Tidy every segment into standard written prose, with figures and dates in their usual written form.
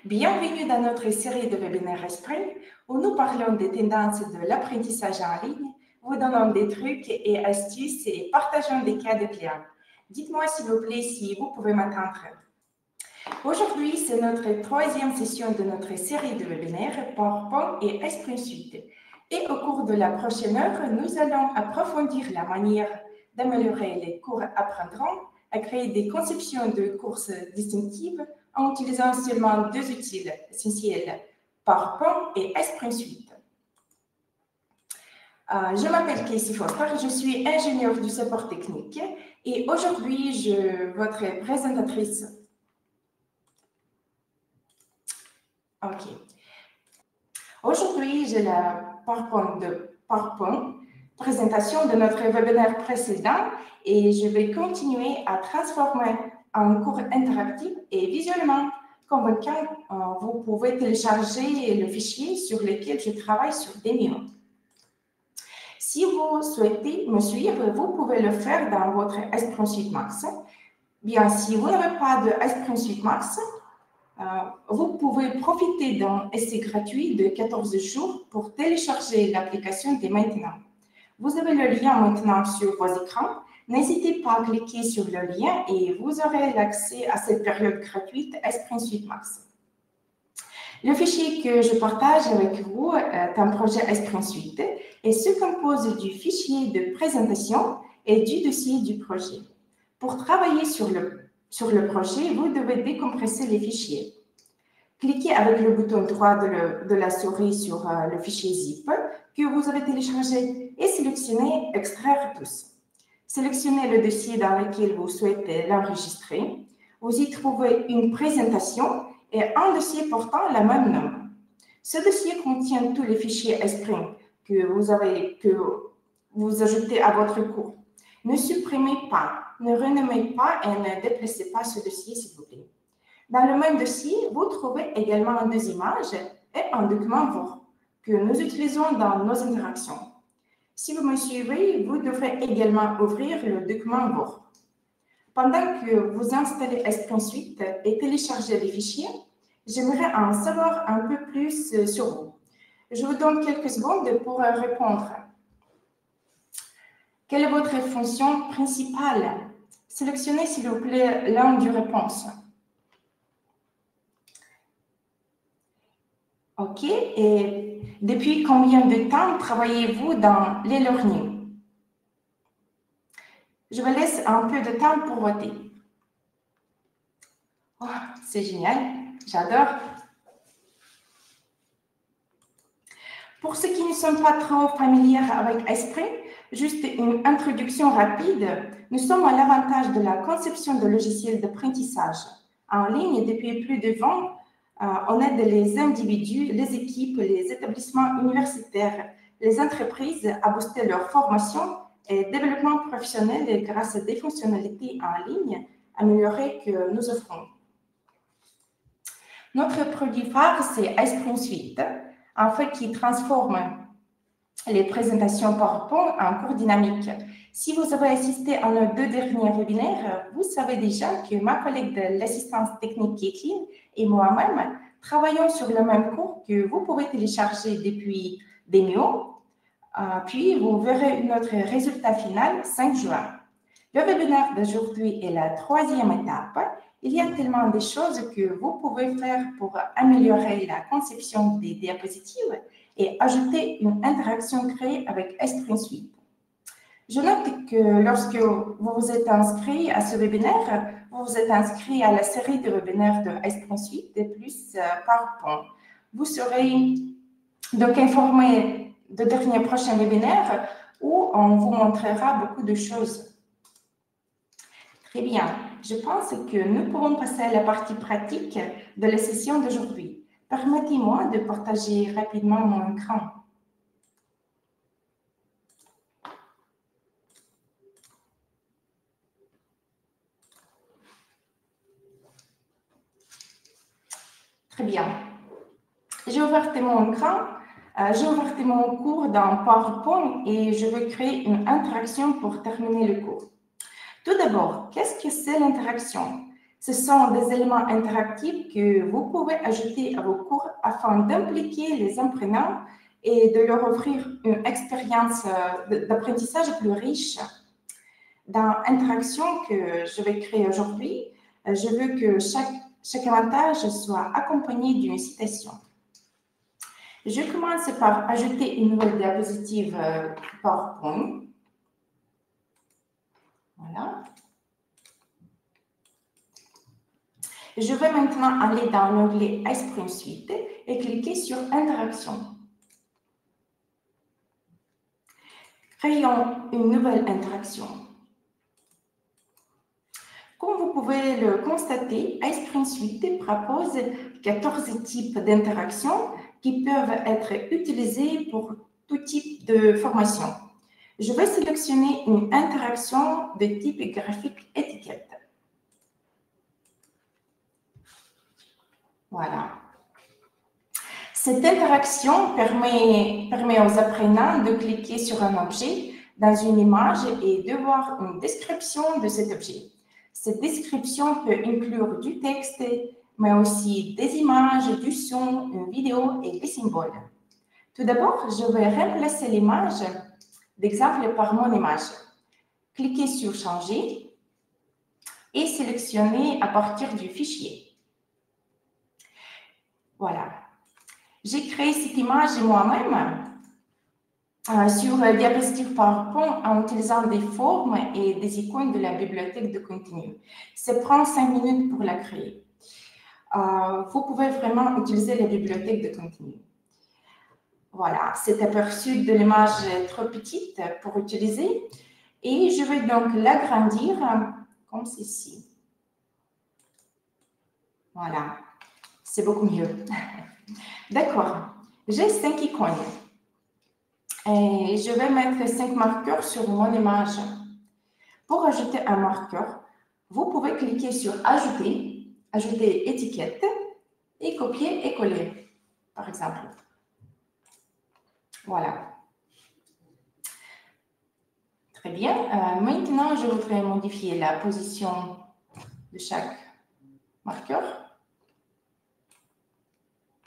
Bienvenue dans notre série de webinaires Esprit où nous parlons des tendances de l'apprentissage en ligne, vous donnons des trucs et astuces et partageons des cas de clients. Dites-moi s'il vous plaît si vous pouvez m'entendre. Aujourd'hui, c'est notre troisième session de notre série de webinaires PowerPoint et Esprit Suite. Et au cours de la prochaine heure, nous allons approfondir la manière d'améliorer les cours apprenants, à créer des conceptions de courses distinctives en utilisant seulement deux outils essentiels, PowerPoint et Esprit Suite. Je m'appelle Casey Foster, je suis ingénieure du support technique et aujourd'hui, votre présentatrice. OK. Aujourd'hui, j'ai la PowerPoint présentation de notre webinaire précédent et je vais continuer à transformer en cours interactif et visuellement convaincant. Vous pouvez télécharger le fichier sur lequel je travaille sur Demio. Si vous souhaitez me suivre, vous pouvez le faire dans votre Esprit Suite Max. Bien, si vous n'avez pas de Esprit Suite Max, vous pouvez profiter d'un essai gratuit de 14 jours pour télécharger l'application dès maintenant. Vous avez le lien maintenant sur vos écrans. N'hésitez pas à cliquer sur le lien et vous aurez l'accès à cette période gratuite Esprit Suite Max. Le fichier que je partage avec vous est un projet Esprit Suite et se compose du fichier de présentation et du dossier du projet. Pour travailler sur le projet, vous devez décompresser les fichiers. Cliquez avec le bouton droit de la souris sur le fichier zip que vous avez téléchargé et sélectionnez « Extraire tous ». Sélectionnez le dossier dans lequel vous souhaitez l'enregistrer. Vous y trouvez une présentation et un dossier portant la même nom. Ce dossier contient tous les fichiers Esprit que vous ajoutez à votre cours. Ne supprimez pas, ne renommez pas et ne déplacez pas ce dossier, s'il vous plaît. Dans le même dossier, vous trouvez également deux images et un document Word que nous utilisons dans nos interactions. Si vous me suivez, vous devrez également ouvrir le document Word. Pendant que vous installez Esprit Suite et téléchargez les fichiers, j'aimerais en savoir un peu plus sur vous. Je vous donne quelques secondes pour répondre. Quelle est votre fonction principale? Sélectionnez, s'il vous plaît, l'un des réponses. OK. Et depuis combien de temps travaillez-vous dans l'e-learning? Je vous laisse un peu de temps pour voter. Oh, c'est génial, j'adore. Pour ceux qui ne sont pas trop familiers avec Esprit, juste une introduction rapide. Nous sommes à l'avantage de la conception de logiciels d'apprentissage en ligne depuis plus de 20 ans. On aide les individus, les équipes, les établissements universitaires, les entreprises à booster leur formation et développement professionnel grâce à des fonctionnalités en ligne améliorées que nous offrons. Notre produit phare, c'est Esprit Suite, en fait, qui transforme les présentations PowerPoint en cours dynamique. Si vous avez assisté à nos deux derniers webinaires, vous savez déjà que ma collègue de l'assistance technique Kathleen et moi-même travaillons sur le même cours que vous pouvez télécharger depuis Demio. Puis, vous verrez notre résultat final 5 juin. Le webinaire d'aujourd'hui est la troisième étape. Il y a tellement de choses que vous pouvez faire pour améliorer la conception des diapositives et ajouter une interaction créée avec Esprit Suite. Je note que lorsque vous vous êtes inscrit à ce webinaire, vous vous êtes inscrit à la série de webinaires de Esprit Suite et plus PowerPoint. Vous serez donc informé de derniers prochains webinaires où on vous montrera beaucoup de choses. Très bien, je pense que nous pourrons passer à la partie pratique de la session d'aujourd'hui. Permettez-moi de partager rapidement mon écran. Très bien. J'ai ouvert mon écran, j'ai ouvert mon cours dans PowerPoint et je vais créer une interaction pour terminer le cours. Tout d'abord, qu'est-ce que c'est l'interaction? Ce sont des éléments interactifs que vous pouvez ajouter à vos cours afin d'impliquer les apprenants et de leur offrir une expérience d'apprentissage plus riche. Dans l'interaction que je vais créer aujourd'hui, je veux que chaque avantage soit accompagné d'une citation. Je commence par ajouter une nouvelle diapositive PowerPoint. Voilà. Je vais maintenant aller dans l'onglet Ice Suite et cliquer sur Interaction. Créons une nouvelle interaction. Comme vous pouvez le constater, Ice Suite propose 14 types d'interactions qui peuvent être utilisées pour tout type de formation. Je vais sélectionner une interaction de type graphique étiquette. Voilà. Cette interaction permet aux apprenants de cliquer sur un objet dans une image et de voir une description de cet objet. Cette description peut inclure du texte, mais aussi des images, du son, une vidéo et des symboles. Tout d'abord, je vais remplacer l'image d'exemple par mon image. Cliquez sur « Changer » et sélectionnez à partir du fichier. Voilà. J'ai créé cette image moi-même sur la diapositive PowerPoint en utilisant des formes et des icônes de la bibliothèque de contenu. Ça prend 5 minutes pour la créer. Vous pouvez vraiment utiliser la bibliothèque de contenu. Voilà, cet aperçu de l'image est trop petite pour utiliser et je vais donc l'agrandir comme ceci. Voilà, c'est beaucoup mieux. D'accord, j'ai 5 icônes et je vais mettre 5 marqueurs sur mon image. Pour ajouter un marqueur, vous pouvez cliquer sur Ajouter, ajouter étiquette et copier et coller, par exemple. Voilà. Très bien. Maintenant, je voudrais modifier la position de chaque marqueur.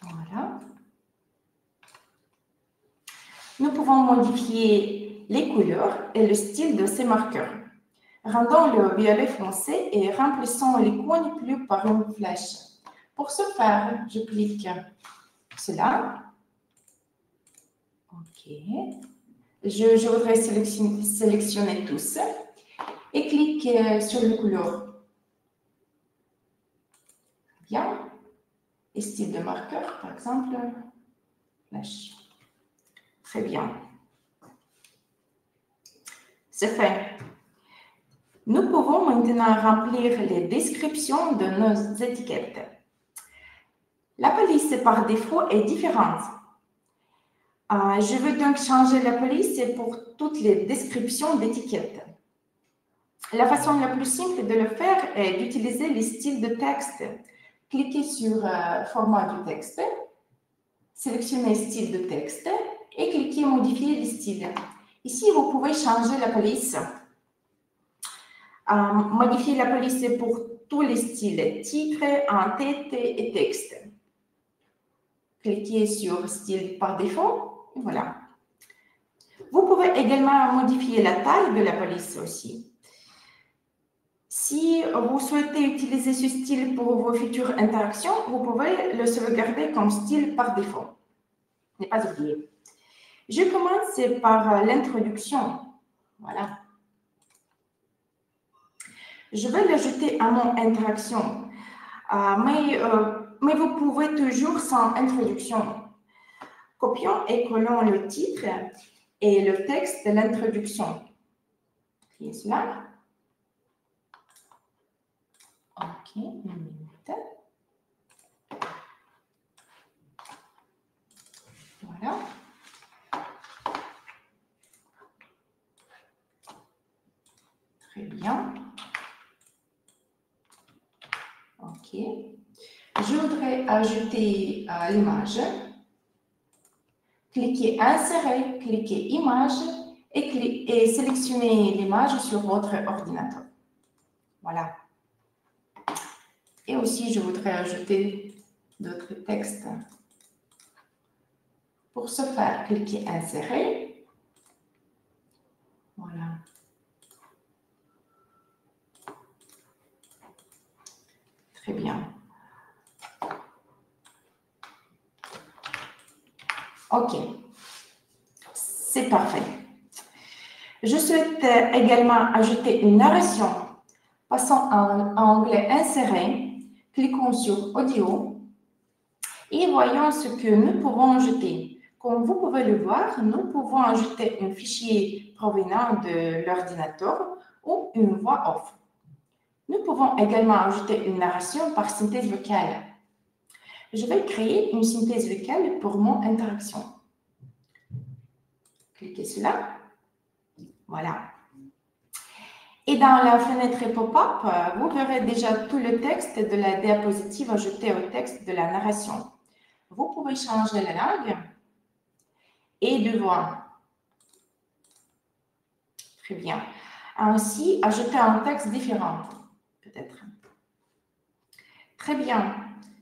Voilà. Nous pouvons modifier les couleurs et le style de ces marqueurs. Rendons le violet foncé et remplissons les coins plus par une flèche. Pour ce faire, je clique cela. OK. Je voudrais sélectionner tous et clique sur les couleurs. Bien. Et style de marqueur, par exemple, flèche. Très bien. C'est fait. Nous pouvons maintenant remplir les descriptions de nos étiquettes. La police par défaut est différente. Je veux donc changer la police pour toutes les descriptions d'étiquettes. La façon la plus simple de le faire est d'utiliser les styles de texte. Cliquez sur Format du texte, sélectionnez Style de texte et cliquez Modifier les styles. Ici, vous pouvez changer la police. Modifier la police pour tous les styles, titre, en-tête et texte. Cliquez sur Style par défaut, et voilà. Vous pouvez également modifier la taille de la police aussi. Si vous souhaitez utiliser ce style pour vos futures interactions, vous pouvez le sauvegarder comme style par défaut. Ne pas oublier. Je commence par l'introduction. Voilà. Je vais l'ajouter à mon interaction, mais vous pouvez toujours sans introduction. Copions et collons le titre et le texte de l'introduction. Cliquez cela. OK, une minute. Voilà. Très bien. OK. Je voudrais ajouter l'image. Cliquez Insérer, cliquez Image et sélectionnez l'image sur votre ordinateur. Voilà. Et aussi, je voudrais ajouter d'autres textes. Pour ce faire, cliquez Insérer. Voilà. Très bien. OK. C'est parfait. Je souhaite également ajouter une narration. Passons en onglet Insérer. Cliquons sur Audio et voyons ce que nous pouvons ajouter. Comme vous pouvez le voir, nous pouvons ajouter un fichier provenant de l'ordinateur ou une voix off. Nous pouvons également ajouter une narration par synthèse vocale. Je vais créer une synthèse vocale pour mon interaction. Cliquez sur là. Voilà. Et dans la fenêtre pop-up, vous verrez déjà tout le texte de la diapositive ajouté au texte de la narration. Vous pouvez changer la langue et de voix. Très bien. Ainsi, ajouter un texte différent, peut-être. Très bien.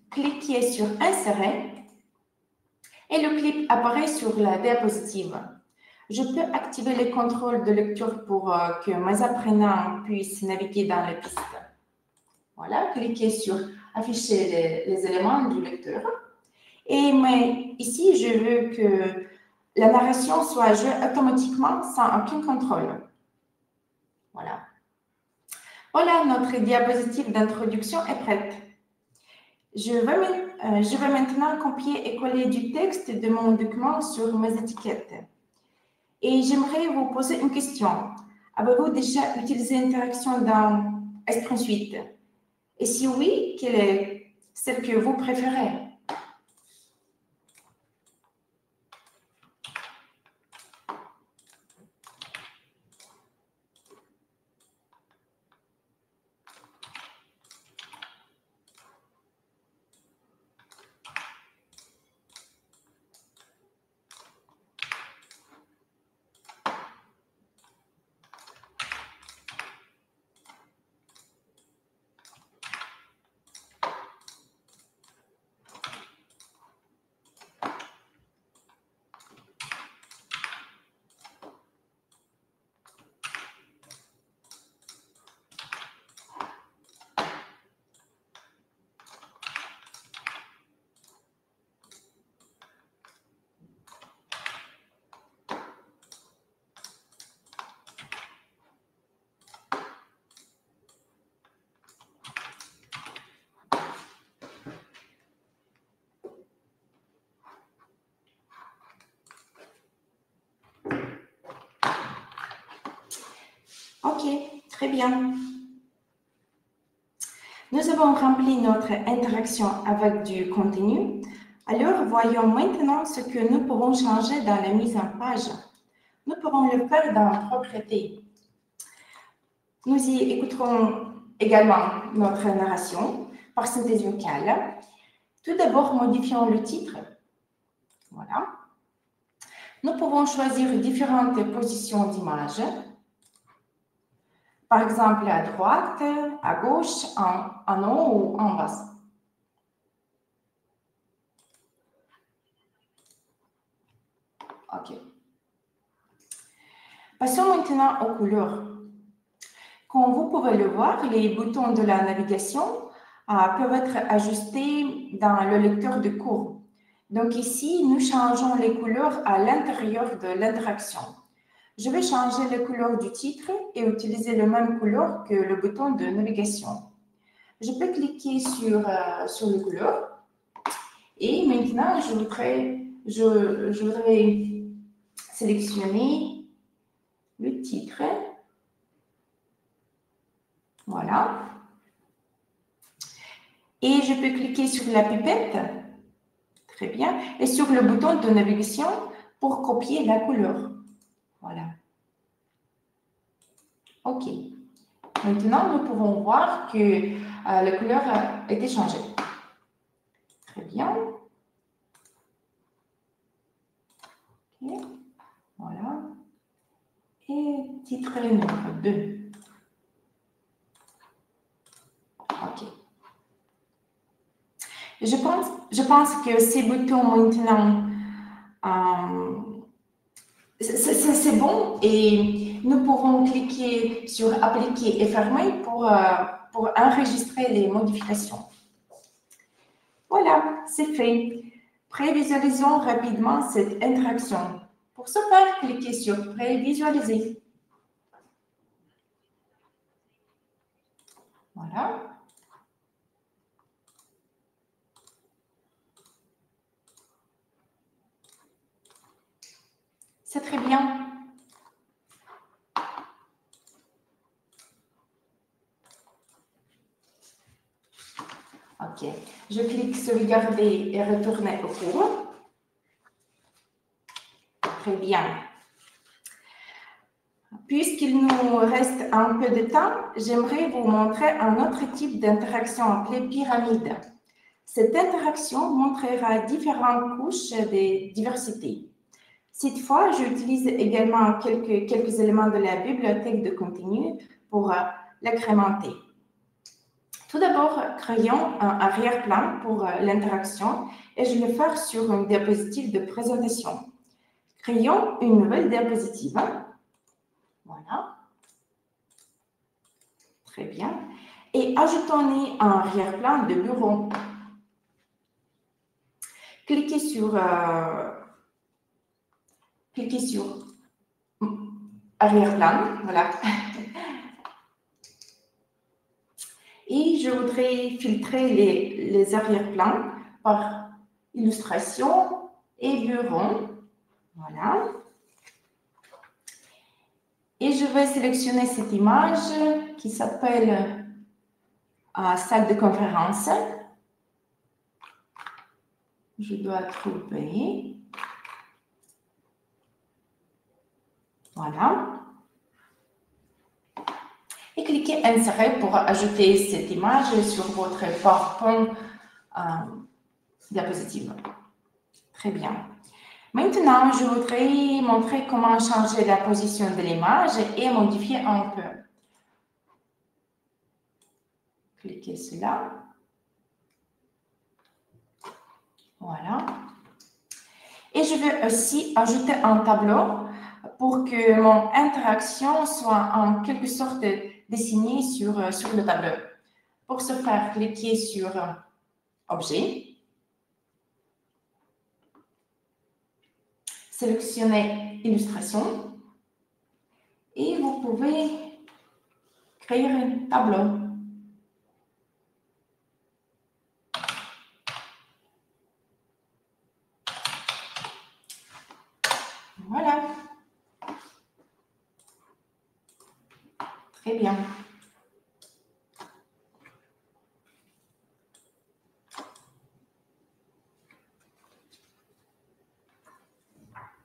Cliquez sur Insérer et le clip apparaît sur la diapositive. Je peux activer les contrôles de lecture pour que mes apprenants puissent naviguer dans les pistes. Voilà, cliquez sur Afficher les éléments du lecteur. Mais ici, je veux que la narration soit jouée automatiquement sans aucun contrôle. Voilà. Voilà, notre diapositive d'introduction est prête. Je vais maintenant copier et coller du texte de mon document sur mes étiquettes. Et j'aimerais vous poser une question. Avez-vous déjà utilisé Interaction dans Esprit Suite? Et si oui, quelle est celle que vous préférez? OK, très bien. Nous avons rempli notre interaction avec du contenu. Alors, voyons maintenant ce que nous pouvons changer dans la mise en page. Nous pourrons le faire dans Propriétés. Nous y écouterons également notre narration par synthèse vocale. Tout d'abord, modifions le titre. Voilà. Nous pouvons choisir différentes positions d'image. Par exemple, à droite, à gauche, en haut ou en bas. OK. Passons maintenant aux couleurs. Comme vous pouvez le voir, les boutons de la navigation peuvent être ajustés dans le lecteur de cours. Donc ici, nous changeons les couleurs à l'intérieur de l'interaction. Je vais changer les couleurs du titre et utiliser le même couleur que le bouton de navigation. Je peux cliquer sur les couleurs et maintenant, je voudrais sélectionner le titre. Voilà. Et je peux cliquer sur la pipette. Très bien. Et sur le bouton de navigation pour copier la couleur. Voilà. OK. Maintenant, nous pouvons voir que la couleur a été changée. Très bien. OK. Voilà. Et titre numéro 2. OK. Je pense que ces boutons maintenant, c'est bon et nous pourrons cliquer sur appliquer et fermer pour enregistrer les modifications. Voilà, c'est fait. Prévisualisons rapidement cette interaction. Pour ce faire, cliquez sur Prévisualiser. Voilà. C'est très bien. OK. Je clique sur Sauvegarder et retourner au cours. Très bien. Puisqu'il nous reste un peu de temps, j'aimerais vous montrer un autre type d'interaction appelée pyramide. Cette interaction montrera différentes couches de diversité. Cette fois, j'utilise également quelques éléments de la bibliothèque de contenu pour l'agrémenter. Tout d'abord, créons un arrière-plan pour l'interaction et je vais le faire sur une diapositive de présentation. Créons une nouvelle diapositive. Voilà. Très bien. Et ajoutons-y un arrière-plan de bureau. Cliquez sur arrière-plan. Voilà. Et je voudrais filtrer les arrière-plans par illustration et bureau. Voilà. Et je vais sélectionner cette image qui s'appelle salle de conférence. Je dois trouver. Voilà. Et cliquez Insérer pour ajouter cette image sur votre PowerPoint diapositive. Très bien. Maintenant, je voudrais montrer comment changer la position de l'image et modifier un peu. Cliquez sur cela. Voilà. Et je vais aussi ajouter un tableau pour que mon interaction soit en quelque sorte dessinée sur le tableau. Pour ce faire, cliquez sur Objet. Sélectionnez Illustration. Et vous pouvez créer un tableau. Voilà. Très bien.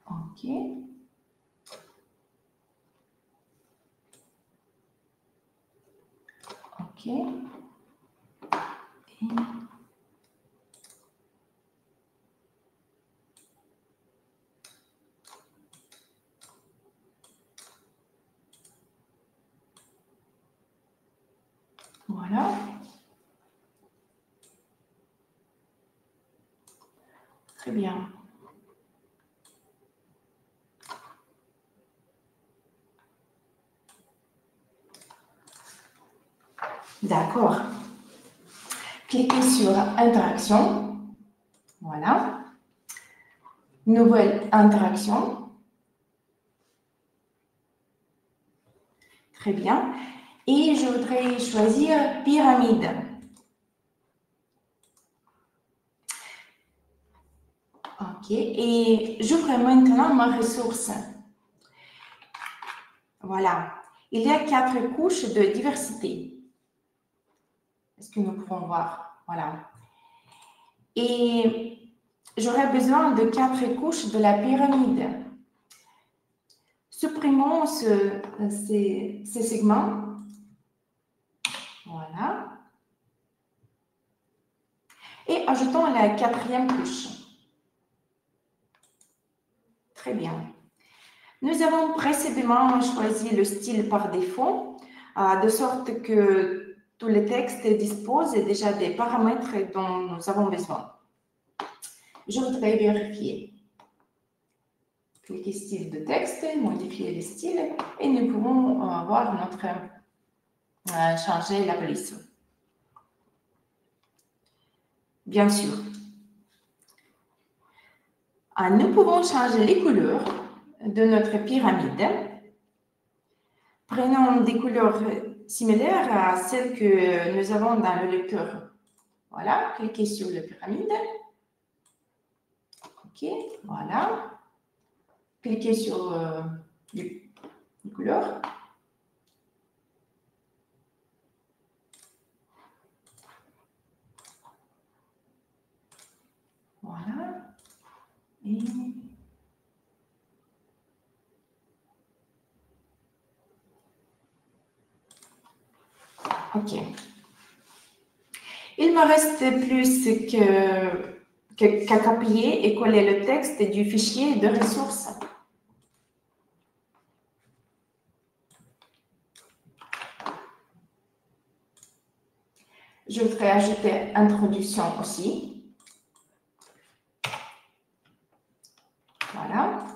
OK. OK. Et voilà. Très bien. D'accord. Cliquez sur Interaction. Voilà. Nouvelle interaction. Très bien. Et je voudrais choisir pyramide. OK. Et j'ouvre maintenant ma ressource. Voilà. Il y a 4 couches de diversité. Est-ce que nous pouvons voir? Voilà. Et j'aurais besoin de 4 couches de la pyramide. Supprimons ces segments. Voilà. Et ajoutons la 4e couche. Très bien. Nous avons précédemment choisi le style par défaut, de sorte que tous les textes disposent déjà des paramètres dont nous avons besoin. Je voudrais vérifier. Cliquez style de texte, modifier le style et nous pouvons voir notre changer la police. Bien sûr. Nous pouvons changer les couleurs de notre pyramide. Prenons des couleurs similaires à celles que nous avons dans le lecteur. Voilà, cliquez sur la pyramide. OK, voilà. Cliquez sur les couleurs. Voilà. Et... OK. Il me reste plus qu'à copier et coller le texte du fichier de ressources. Je voudrais ajouter introduction aussi. Voilà.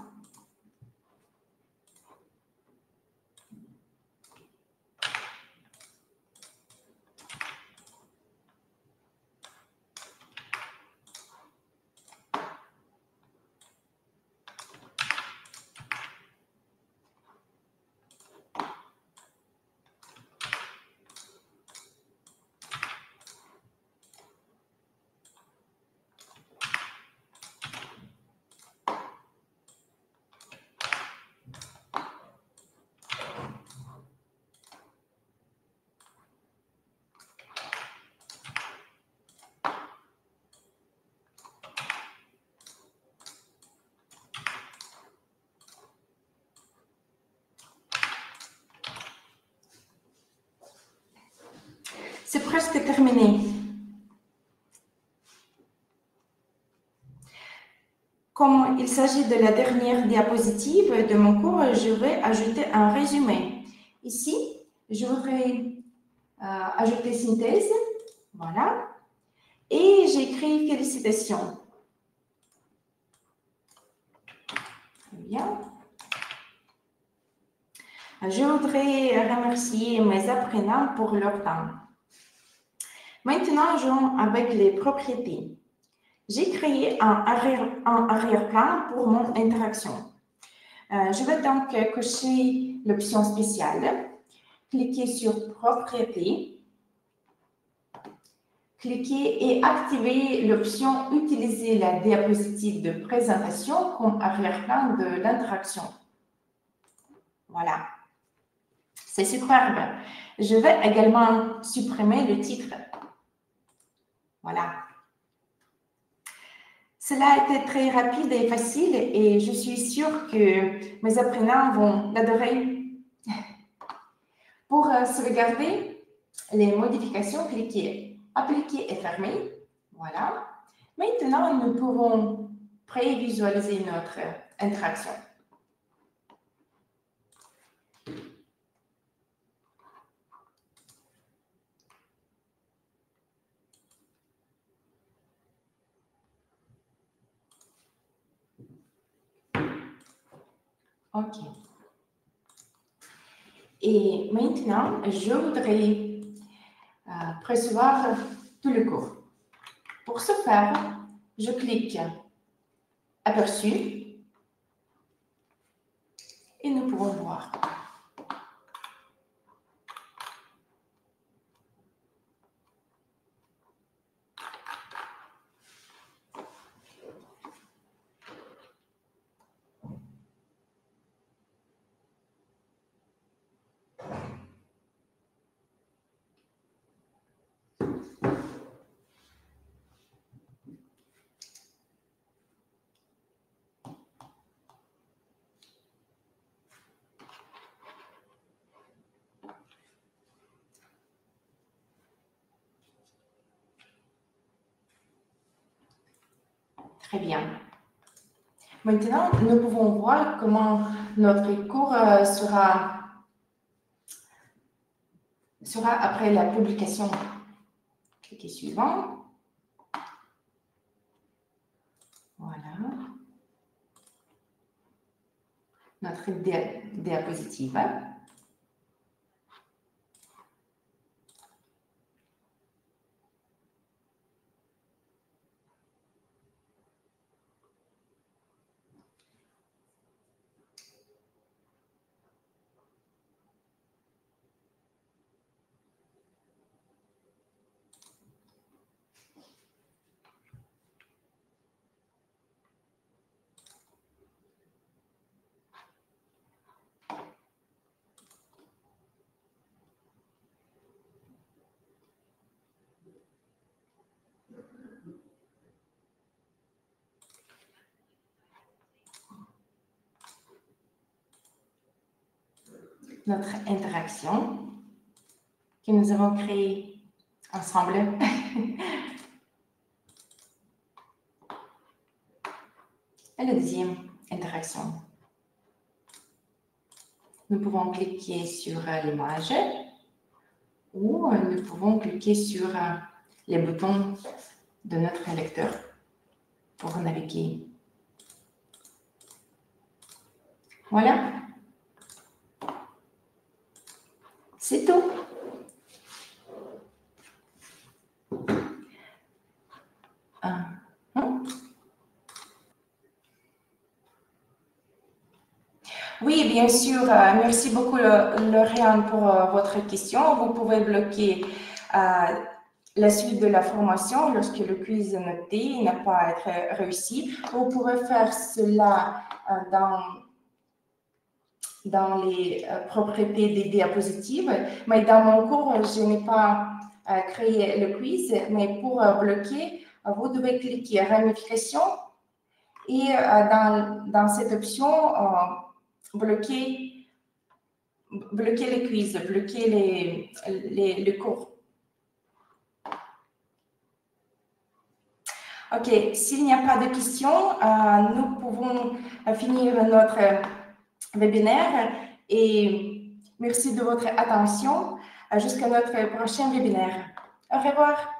C'est presque terminé. Comme il s'agit de la dernière diapositive de mon cours, je vais ajouter un résumé. Ici, je voudrais ajouter synthèse. Voilà. Et j'écris félicitations. Très bien. Je voudrais remercier mes apprenants pour leur temps. Maintenant, jouons avec les propriétés. J'ai créé un arrière-plan pour mon interaction. Je vais donc cocher l'option spéciale, cliquer sur Propriétés, cliquer et activer l'option Utiliser la diapositive de présentation comme arrière-plan de l'interaction. Voilà. C'est superbe. Je vais également supprimer le titre. Voilà. Cela a été très rapide et facile et je suis sûre que mes apprenants vont l'adorer. Pour sauvegarder les modifications, cliquez Appliquer et fermer. Voilà. Maintenant, nous pouvons prévisualiser notre interaction. OK. Et maintenant, je voudrais prévoir tout le cours. Pour ce faire, je clique Aperçu et nous pouvons voir. Très bien. Maintenant, nous pouvons voir comment notre cours sera sera après la publication. Cliquez suivant. Voilà. Notre diapositive. Notre interaction que nous avons créée ensemble. Et la deuxième interaction. Nous pouvons cliquer sur l'image ou nous pouvons cliquer sur les boutons de notre lecteur pour naviguer. Voilà. C'est tout. Oui, bien sûr. Merci beaucoup, Lauriane, pour votre question. Vous pouvez bloquer la suite de la formation lorsque le quiz noté n'a pas été réussi. Vous pouvez faire cela dans les propriétés des diapositives. Mais dans mon cours, je n'ai pas créé le quiz. Mais pour bloquer, vous devez cliquer ramification et dans cette option, bloquer les quiz, bloquer les cours. OK, s'il n'y a pas de questions, nous pouvons finir notre webinaire et merci de votre attention. Jusqu'à notre prochain webinaire. Au revoir.